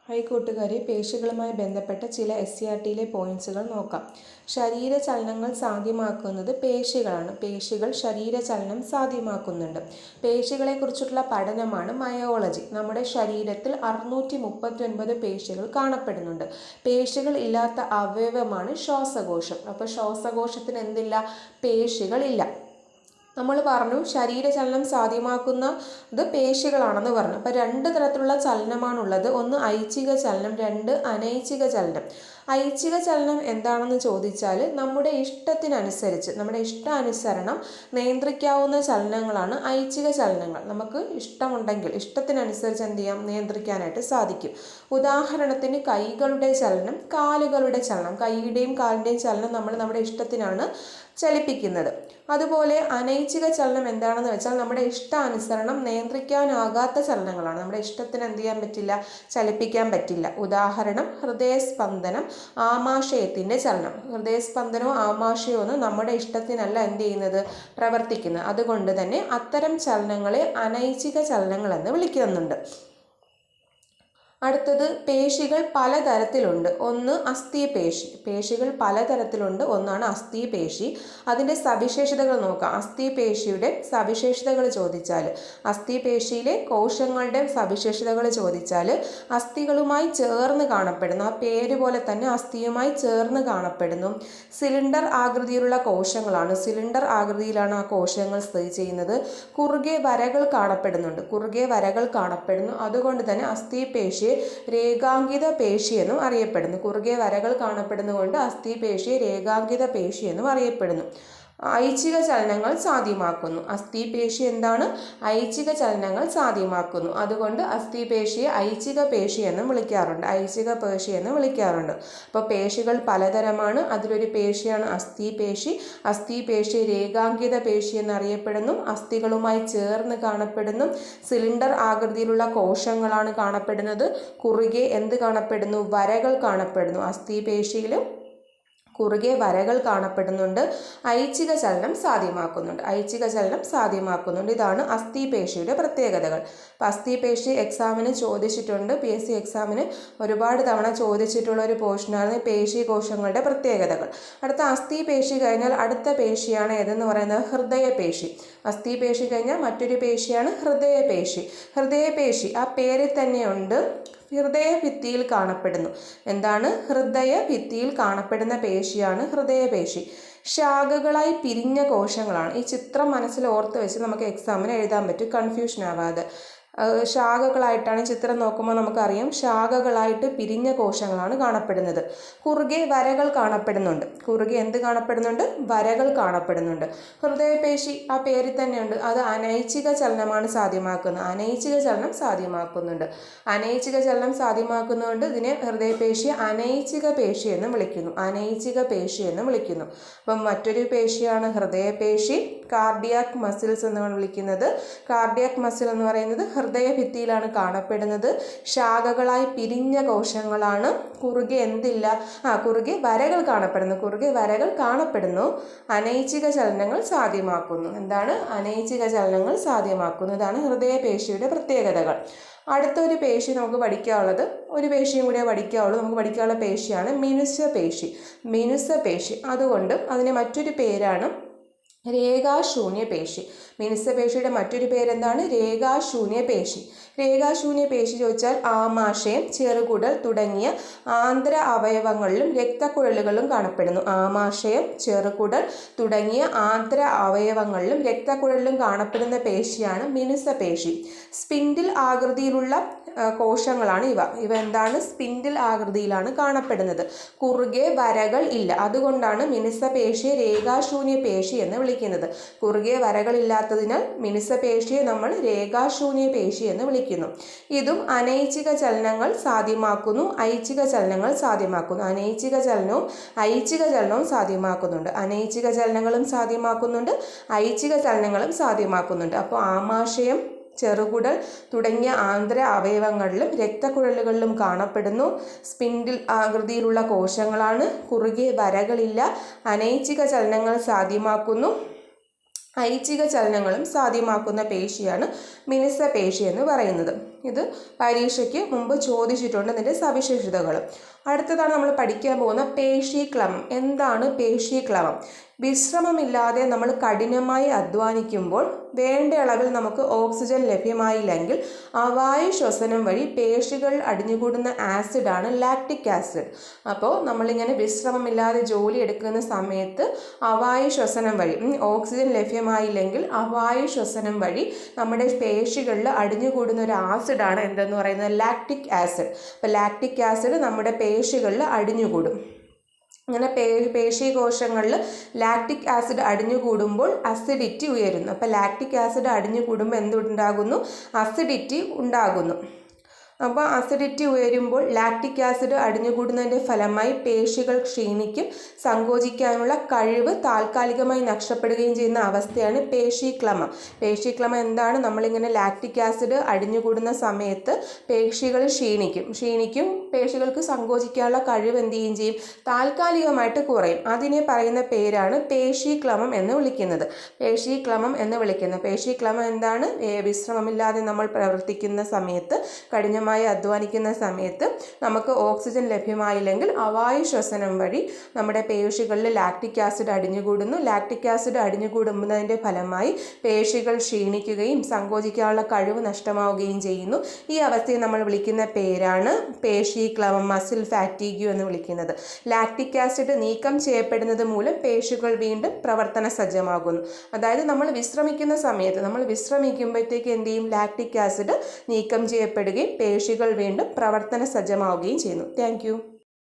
Hi കൂട്ടുകാരെ, പേശികളുമായി ബന്ധപ്പെട്ട ചില SCERTയിലെ പോയിന്റ്സുകൾ നോക്കാം. ശരീരചലനങ്ങൾ സാധ്യമാക്കുന്നത് പേശികളാണ്. പേശികൾ ശരീരചലനം സാധ്യമാക്കുന്നുണ്ട്. പേശികളെക്കുറിച്ചുള്ള പഠനമാണ് മയോളജി. നമ്മുടെ ശരീരത്തിൽ 639 പേശികൾ കാണപ്പെടുന്നുണ്ട്. പേശികൾ ഇല്ലാത്ത അവയവമാണ് ശ്വാസകോശം. അപ്പോൾ ശ്വാസകോശത്തിന് എന്തില്ല? പേശികളില്ല. നമ്മൾ പറഞ്ഞു ശരീരചലനം സാധ്യമാക്കുന്നത് പേശികളാണെന്ന് പറഞ്ഞു. അപ്പോൾ രണ്ട് തരത്തിലുള്ള ചലനമാണുള്ളത്. ഒന്ന് ഐച്ഛിക ചലനം, രണ്ട് അനൈച്ഛിക ചലനം. ഐച്ഛിക ചലനം എന്താണെന്ന് ചോദിച്ചാൽ നമ്മുടെ ഇഷ്ടത്തിനനുസരിച്ച്, നമ്മുടെ ഇഷ്ടാനുസരണം നിയന്ത്രിക്കാവുന്ന ചലനങ്ങളാണ് ഐച്ഛിക ചലനങ്ങൾ. നമുക്ക് ഇഷ്ടമുണ്ടെങ്കിൽ ഇഷ്ടത്തിനനുസരിച്ച് എന്ത് ചെയ്യാം? നിയന്ത്രിക്കാനായിട്ട് സാധിക്കും. ഉദാഹരണത്തിന് കൈകളുടെ ചലനം, കാലുകളുടെ ചലനം. കൈയുടെയും കാലിൻ്റെയും ചലനം നമ്മൾ നമ്മുടെ ഇഷ്ടത്തിനാണ് ചലിപ്പിക്കുന്നത്. അതുപോലെ അനൈച്ഛിക ചലനം എന്താണെന്ന് വെച്ചാൽ നമ്മുടെ ഇഷ്ടാനുസരണം നിയന്ത്രിക്കാനാകാത്ത ചലനങ്ങളാണ്. നമ്മുടെ ഇഷ്ടത്തിന് എന്ത് ചെയ്യാൻ പറ്റില്ല? ചലിപ്പിക്കാൻ പറ്റില്ല. ഉദാഹരണം ഹൃദയസ്പന്ദനം, ആമാശയത്തിൻ്റെ ചലനം. ഹൃദയസ്പന്ദനവും ആമാശയവും ഒന്നും നമ്മുടെ ഇഷ്ടത്തിനല്ല എന്ത് ചെയ്യുന്നത്? പ്രവർത്തിക്കുന്നത്. അതുകൊണ്ട് തന്നെ അത്തരം ചലനങ്ങളെ അനൈച്ഛിക ചലനങ്ങൾ എന്ന് വിളിക്കുന്നുണ്ട്. അടുത്തത് പേശികൾ പലതരത്തിലുണ്ട്. ഒന്ന് അസ്ഥിപേശി. പേശികൾ പലതരത്തിലുണ്ട്. ഒന്നാണ് അസ്ഥിപേശി. അതിൻ്റെ സവിശേഷതകൾ നോക്കാം. അസ്ഥിപേശിയുടെ സവിശേഷതകൾ ചോദിച്ചാൽ, അസ്ഥിപേശിയിലെ കോശങ്ങളുടെ സവിശേഷതകൾ ചോദിച്ചാൽ, അസ്ഥികളുമായി ചേർന്ന് കാണപ്പെടുന്നു. ആ പേര് പോലെ തന്നെ അസ്ഥിയുമായി ചേർന്ന് കാണപ്പെടുന്നു. സിലിണ്ടർ ആകൃതിയിലുള്ള കോശങ്ങളാണ്. സിലിണ്ടർ ആകൃതിയിലാണ് ആ കോശങ്ങൾ സ്ഥിതി ചെയ്യുന്നത്. കുറുകെ വരകൾ കാണപ്പെടുന്നുണ്ട്. കുറുകെ വരകൾ കാണപ്പെടുന്നു. അതുകൊണ്ട് തന്നെ അസ്ഥിപേശിയെ രേഖാങ്കിത പേശി എന്നും അറിയപ്പെടുന്നു. കുറുകെ വരകൾ കാണപ്പെടുന്നതുകൊണ്ട് അസ്ഥിപേശിയെ രേഖാങ്കിത പേശി എന്നും അറിയപ്പെടുന്നു. ഐച്ഛിക ചലനങ്ങൾ സാധ്യമാക്കുന്നു. അസ്ഥിപേശി എന്താണ്? ഐച്ഛിക ചലനങ്ങൾ സാധ്യമാക്കുന്നു. അതുകൊണ്ട് അസ്ഥിപേശിയെ ഐച്ഛിക പേശി എന്നും വിളിക്കാറുണ്ട്. ഐച്ഛിക പേശി എന്നും വിളിക്കാറുണ്ട്. അപ്പോൾ പേശികൾ പലതരമാണ്. അതിലൊരു പേശിയാണ് അസ്ഥിപേശി. അസ്ഥിപേശി രേഖാങ്കിത പേശി എന്നറിയപ്പെടുന്നു. അസ്ഥികളുമായി ചേർന്ന് കാണപ്പെടുന്നു. സിലിണ്ടർ ആകൃതിയിലുള്ള കോശങ്ങളാണ് കാണപ്പെടുന്നത്. കുറുകെ എന്ത് കാണപ്പെടുന്നു? വരകൾ കാണപ്പെടുന്നു. അസ്ഥിപേശിയിലും കുറുകെ വരകൾ കാണപ്പെടുന്നുണ്ട്. ഐച്ഛിക ചലനം സാധ്യമാക്കുന്നുണ്ട്. ഐച്ഛിക ചലനം സാധ്യമാക്കുന്നുണ്ട്. ഇതാണ് അസ്ഥിപേശിയുടെ പ്രത്യേകതകൾ. അപ്പോൾ അസ്ഥിപേശി എക്സാമിന് ചോദിച്ചിട്ടുണ്ട്. PSC എക്സാമിന് ഒരുപാട് തവണ ചോദിച്ചിട്ടുള്ള ഒരു പോർഷനാണ് പേശി കോശങ്ങളുടെ പ്രത്യേകതകൾ. അടുത്ത അസ്ഥിപേശി കഴിഞ്ഞാൽ അടുത്ത പേശിയാണ് ഏതെന്ന് പറയുന്നത്? ഹൃദയപേശി. അസ്ഥിപേശി കഴിഞ്ഞാൽ മറ്റൊരു പേശിയാണ് ഹൃദയപേശി. ഹൃദയപേശി ആ പേരിൽ തന്നെയുണ്ട്. ഹൃദയഭിത്തിയിൽ കാണപ്പെടുന്നു. എന്താണ്? ഹൃദയഭിത്തിയിൽ കാണപ്പെടുന്ന പേശിയാണ് ഹൃദയപേശി. ശാഖകളായി പിരിഞ്ഞ കോശങ്ങളാണ്. ഈ ചിത്രം മനസ്സിൽ ഓർത്ത് വെച്ച് നമുക്ക് എക്സാമിന് എഴുതാൻ പറ്റും, കൺഫ്യൂഷൻ ആവാതെ. ശാഖകളായിട്ടാണ് ചിത്രം നോക്കുമ്പോൾ നമുക്കറിയാം. ശാഖകളായിട്ട് പിരിഞ്ഞ കോശങ്ങളാണ് കാണപ്പെടുന്നത്. കുറുകെ വരകൾ കാണപ്പെടുന്നുണ്ട്. കുറുകെ എന്ത് കാണപ്പെടുന്നുണ്ട്? വരകൾ കാണപ്പെടുന്നുണ്ട്. ഹൃദയപേശി ആ പേരിൽ തന്നെയുണ്ട്. അത് അനൈച്ഛിക ചലനമാണ് സാധ്യമാക്കുന്നത്. അനൈച്ഛിക ചലനം സാധ്യമാക്കുന്നുണ്ട്. അനൈച്ഛിക ചലനം സാധ്യമാക്കുന്നതുകൊണ്ട് ഇതിനെ ഹൃദയപേശി അനൈച്ഛിക പേശി എന്ന് വിളിക്കുന്നു. അനൈച്ഛിക പേശി എന്ന് വിളിക്കുന്നു. അപ്പം മറ്റൊരു പേശിയാണ് ഹൃദയപേശി. കാർഡിയാക് മസിൽസ് എന്നാണ് വിളിക്കുന്നത്. കാർഡിയാക് മസിൽ എന്ന് പറയുന്നത് ഹൃദയഭിത്തിയിലാണ് കാണപ്പെടുന്നത്. ശാഖകളായി പിരിഞ്ഞ കോശങ്ങളാണ്. കുറുകെ എന്തില്ല? കുറുകെ വരകൾ കാണപ്പെടുന്നു. കുറുകെ വരകൾ കാണപ്പെടുന്നു. അനൈച്ഛിക ചലനങ്ങൾ സാധ്യമാക്കുന്നു. എന്താണ്? അനൈച്ഛിക ചലനങ്ങൾ സാധ്യമാക്കുന്നു. ഇതാണ് ഹൃദയപേശിയുടെ പ്രത്യേകതകൾ. അടുത്തൊരു പേശി നമുക്ക് പഠിക്കാനുള്ളത്, ഒരു പേശിയും കൂടെ പഠിക്കാവുള്ളൂ. നമുക്ക് പഠിക്കാനുള്ള പേശിയാണ് മിനുസപേശി. മിനുസപേശി. അതുകൊണ്ട് അതിന് മറ്റൊരു പേരാണ് രേഖാശൂന്യ പേശി. മിനുസപേശിയുടെ മറ്റൊരു പേരെന്താണ്? രേഖാശൂന്യ പേശി. രേഖാശൂന്യ പേശി ചോദിച്ചാൽ ആമാശയം, ചെറുകുടൽ തുടങ്ങിയ ആന്തര അവയവങ്ങളിലും രക്തക്കുഴലുകളിലും കാണപ്പെടുന്നു. ആമാശയം, ചെറുകുടൽ തുടങ്ങിയ ആന്തര അവയവങ്ങളിലും രക്തക്കുഴലിലും കാണപ്പെടുന്ന പേശിയാണ് മിനുസപേശി. സ്പിൻഡിൽ ആകൃതിയിലുള്ള കോശങ്ങളാണ് ഇവ. ഇവ എന്താണ്? സ്പിൻഡിൽ ആകൃതിയിലാണ് കാണപ്പെടുന്നത്. കുറുകെ വരകൾ ഇല്ല. അതുകൊണ്ടാണ് മിനുസപേശിയെ രേഖാശൂന്യ പേശി എന്ന് വിളിക്കുന്നത്. കുറുകെ വരകൾ ഇല്ലാത്തതിനാൽ മിനുസപേശിയെ നമ്മൾ രേഖാശൂന്യ പേശി എന്ന് വിളിക്കുന്നു. ഇതും അനൈച്ഛിക ചലനങ്ങൾ സാധ്യമാക്കുന്നു. ഐച്ഛിക ചലനങ്ങൾ സാധ്യമാക്കുന്നു. അനൈച്ഛിക ചലനവും ഐച്ഛിക ചലനവും സാധ്യമാക്കുന്നുണ്ട്. അനൈച്ഛിക ചലനങ്ങളും സാധ്യമാക്കുന്നുണ്ട്. ഐച്ഛിക ചലനങ്ങളും സാധ്യമാക്കുന്നുണ്ട്. അപ്പോൾ ആമാശയം, ചെറുകുടൽ തുടങ്ങിയ ആന്തര അവയവങ്ങളിലും രക്തക്കുഴലുകളിലും കാണപ്പെടുന്നു. സ്പിൻഡിൽ ആകൃതിയിലുള്ള കോശങ്ങളാണ്. കുറുകെ വരകളില്ല. അനൈച്ഛിക ചലനങ്ങൾ സാധ്യമാക്കുന്നു. ഐച്ഛിക ചലനങ്ങളും സാധ്യമാക്കുന്ന പേശിയാണ് മിനുസപേശി എന്ന് പറയുന്നത്. ഇത് പരീക്ഷയ്ക്ക് മുമ്പ് ചോദിച്ചിട്ടുണ്ട് ഇതിൻ്റെ സവിശേഷതകൾ. അടുത്തതാണ് നമ്മൾ പഠിക്കാൻ പോകുന്ന പേശീക്രമം. എന്താണ് പേശീക്രമം? വിശ്രമമില്ലാതെ നമ്മൾ കഠിനമായി അധ്വാനിക്കുമ്പോൾ വേണ്ട അളവിൽ നമുക്ക് ഓക്സിജൻ ലഭ്യമായില്ലെങ്കിൽ അവായു ശ്വസനം വഴി പേശികൾ അടിഞ്ഞുകൂടുന്ന ആസിഡാണ് ലാക്റ്റിക് ആസിഡ്. അപ്പോൾ നമ്മളിങ്ങനെ വിശ്രമമില്ലാതെ ജോലി എടുക്കുന്ന സമയത്ത് അവായു ശ്വസനം വഴി ഓക്സിജൻ ലഭ്യമായില്ലെങ്കിൽ അവായു ശ്വസനം വഴി നമ്മുടെ പേശികളിൽ അടിഞ്ഞുകൂടുന്ന ഒരു ആസിഡാണ് എന്തെന്ന് പറയുന്നത് ലാക്റ്റിക് ആസിഡ്. അപ്പോൾ ലാക്റ്റിക് ആസിഡ് നമ്മുടെ പേശികളിൽ അടിഞ്ഞുകൂടും. അങ്ങനെ പേശീകോശങ്ങളിൽ ലാക്റ്റിക് ആസിഡ് അടിഞ്ഞുകൂടുമ്പോൾ അസിഡിറ്റി ഉയരുന്നു. അപ്പോൾ ലാക്റ്റിക് ആസിഡ് അടിഞ്ഞുകൂടുമ്പോൾ എന്തുണ്ടാകുന്നു? അസിഡിറ്റി ഉണ്ടാകുന്നു. അപ്പോൾ അസിഡിറ്റി ഉയരുമ്പോൾ ലാക്റ്റിക് ആസിഡ് അടിഞ്ഞുകൂടുന്നതിൻ്റെ ഫലമായി പേശികൾ ക്ഷീണിക്കും, സങ്കോചിക്കാനുള്ള കഴിവ് താൽക്കാലികമായി നഷ്ടപ്പെടുകയും ചെയ്യുന്ന അവസ്ഥയാണ് പേശീക്രമം. പേശീക്രമം എന്താണ്? നമ്മളിങ്ങനെ ലാക്റ്റിക് ആസിഡ് അടിഞ്ഞുകൂടുന്ന സമയത്ത് പേശികൾ ക്ഷീണിക്കും, പേശികൾക്ക് സങ്കോചിക്കാനുള്ള കഴിവ് എന്ത് ചെയ്യുകയും ചെയ്യും? താൽക്കാലികമായിട്ട് കുറയും. അതിനെ പറയുന്ന പേരാണ് പേശീക്രമം എന്ന് വിളിക്കുന്നത്. പേശീക്രമം എന്താണ്? വിശ്രമമില്ലാതെ നമ്മൾ പ്രവർത്തിക്കുന്ന സമയത്ത്, കഠിനമായി അധ്വാനിക്കുന്ന സമയത്ത് നമുക്ക് ഓക്സിജൻ ലഭ്യമായില്ലെങ്കിൽ അവായു ശ്വസനം വഴി നമ്മുടെ പേശികളിൽ ലാക്റ്റിക് ആസിഡ് അടിഞ്ഞുകൂടുന്നു. ലാക്റ്റിക് ആസിഡ് അടിഞ്ഞുകൂടുന്നതിൻ്റെ ഫലമായി പേശികൾ ക്ഷീണിക്കുകയും സങ്കോചിക്കാനുള്ള കഴിവ് നഷ്ടമാവുകയും ചെയ്യുന്നു. ഈ അവസ്ഥയെ നമ്മൾ വിളിക്കുന്ന പേരാണ് പേശീക്രമം, മസിൽ ഫാറ്റീഗ് എന്ന് വിളിക്കുന്നത്. ലാക്റ്റിക് ആസിഡ് നീക്കം ചെയ്യപ്പെടുന്നത് മൂലം പേശികൾ വീണ്ടും പ്രവർത്തന സജ്ജമാകുന്നു. അതായത് നമ്മൾ വിശ്രമിക്കുന്ന സമയത്ത്, നമ്മൾ വിശ്രമിക്കുമ്പോഴത്തേക്ക് എന്ത് ചെയ്യും? ലാക്റ്റിക് ആസിഡ് നീക്കം ചെയ്യപ്പെടുകയും പേശികൾ വീണ്ടും പ്രവർത്തന സജ്ജമാവുകയും ചെയ്യുന്നു. Thank you.